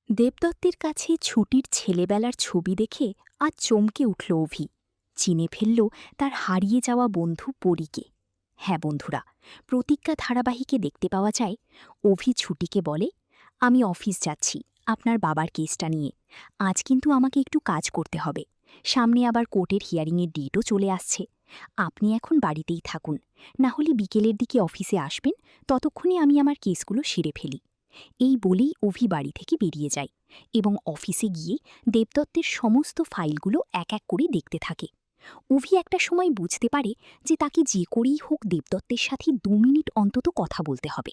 দেবদত্তের কাছে ছুটির ছেলেবেলার ছবি দেখে আজ চমকে উঠল অভি। চিনে ফেলল তার হারিয়ে যাওয়া বন্ধু পরীকে। হ্যাঁ বন্ধুরা, প্রতিজ্ঞা ধারাবাহিকে দেখতে পাওয়া যায় অভি ছুটিকে বলে, আমি অফিস যাচ্ছি আপনার বাবার কেসটা নিয়ে। আজ কিন্তু আমাকে একটু কাজ করতে হবে। সামনে আবার কোর্টের হিয়ারিংয়ের ডেটও চলে আসছে। আপনি এখন বাড়িতেই থাকুন, না হলে বিকেলের দিকে অফিসে আসবেন, ততক্ষণে আমি আমার কেসগুলো সেরে ফেলি। এই বলেই অভি বাড়ি থেকে বেরিয়ে যায় এবং অফিসে গিয়ে দেবদত্তের সমস্ত ফাইলগুলো এক এক করে দেখতে থাকে। অভি একটা সময় বুঝতে পারে যে তাকে যে করেই হোক দেবদত্তের সাথে 2 মিনিট অন্তত কথা বলতে হবে।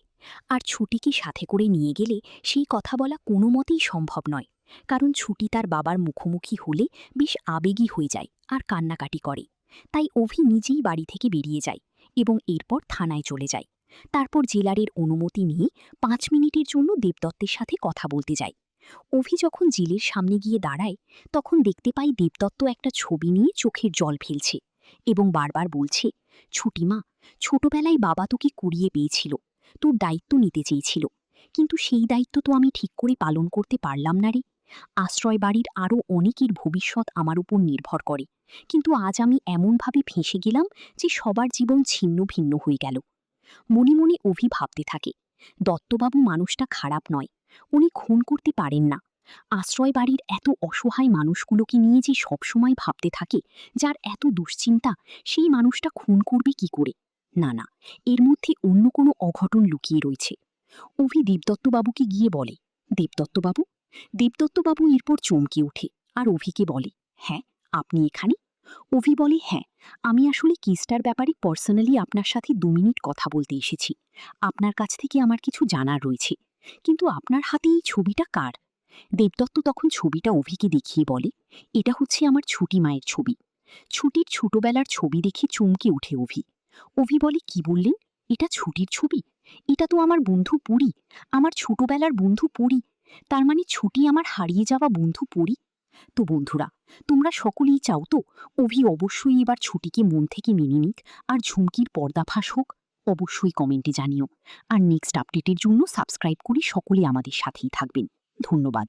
আর ছুটিকে সাথে করে নিয়ে গেলে সেই কথা বলা কোনো মতেই সম্ভব নয়, কারণ ছুটি তার বাবার মুখোমুখি হলে বেশ আবেগী হয়ে যায় আর কান্নাকাটি করে। তাই অভি নিজেই বাড়ি থেকে বেরিয়ে যায় এবং এরপর থানায় চলে যায়। তারপর জেলারের অনুমতি নিয়ে 5 মিনিটের জন্য দেবদত্তের সাথে কথা বলতে যায়। অভি যখন জেলের সামনে গিয়ে দাঁড়ায়, তখন দেখতে পাই দেবদত্ত একটা ছবি নিয়ে চোখের জল ফেলছে এবং বারবার বলছে, ছুটিমা, ছোটবেলায় বাবা তোকে কুড়িয়ে পেয়েছিল, তোর দায়িত্ব নিতে চেয়েছিল, কিন্তু সেই দায়িত্ব তো আমি ঠিক করে পালন করতে পারলাম না রে। আশ্রয় বাড়ির আরও অনেকের ভবিষ্যৎ আমার উপর নির্ভর করে, কিন্তু আজ আমি এমনভাবে ফেঁসে গেলাম যে সবার জীবন ছিন্ন ভিন্ন হয়ে গেল। মনে মনে অভি ভাবতে থাকে, দত্তবাবু মানুষটা খারাপ নয়, উনি খুন করতে পারেন না। আশ্রয় বাড়ির এত অসহায় মানুষগুলোকে নিয়ে যে সবসময় ভাবতে থাকে, যার এত দুশ্চিন্তা, সেই মানুষটা খুন করবে কি করে? না না, এর মধ্যে অন্য কোনো অঘটন লুকিয়ে রয়েছে। অভি দেবদত্তবাবুকে গিয়ে বলে, দেবদত্তবাবু। দেবদত্তবাবু এরপর চমকে ওঠে আর অভিকে বলে, হ্যাঁ, আপনি এখানে? অভি বলে, হ্যাঁ, আমি আসলে কেসটার ব্যাপারে পার্সোনালি আপনার সাথে 2 মিনিট কথা বলতে এসেছি। আপনার কাছ থেকে আমার কিছু জানার রয়েছে। কিন্তু আপনার হাতে এই ছবিটা কার? দেবদত্ত তখন ছবিটা অভিকে দেখিয়ে বলে, এটা হচ্ছে আমার ছুটি মায়ের ছবি। ছুটির ছোটবেলার ছবি দেখে চমকে ওঠে অভি। অভি বলে, কি বললেন? এটা ছুটির ছবি? এটা তো আমার বন্ধু পরী, আমার ছোটবেলার বন্ধু পরী। তার মানে ছুটি আমার হারিয়ে যাওয়া বন্ধু পরী। তো বন্ধুরা, তোমরা সকলেই চাও তো অভি অবশ্যই এবার ছুটিকে মন থেকে মেনে নিক আর ঝুমকির পর্দাফাঁস হোক? অবশ্যই কমেন্টে জানিও। আর নেক্সট আপডেটের জন্য সাবস্ক্রাইব করে সকলে আমাদের সাথেই থাকবেন। ধন্যবাদ।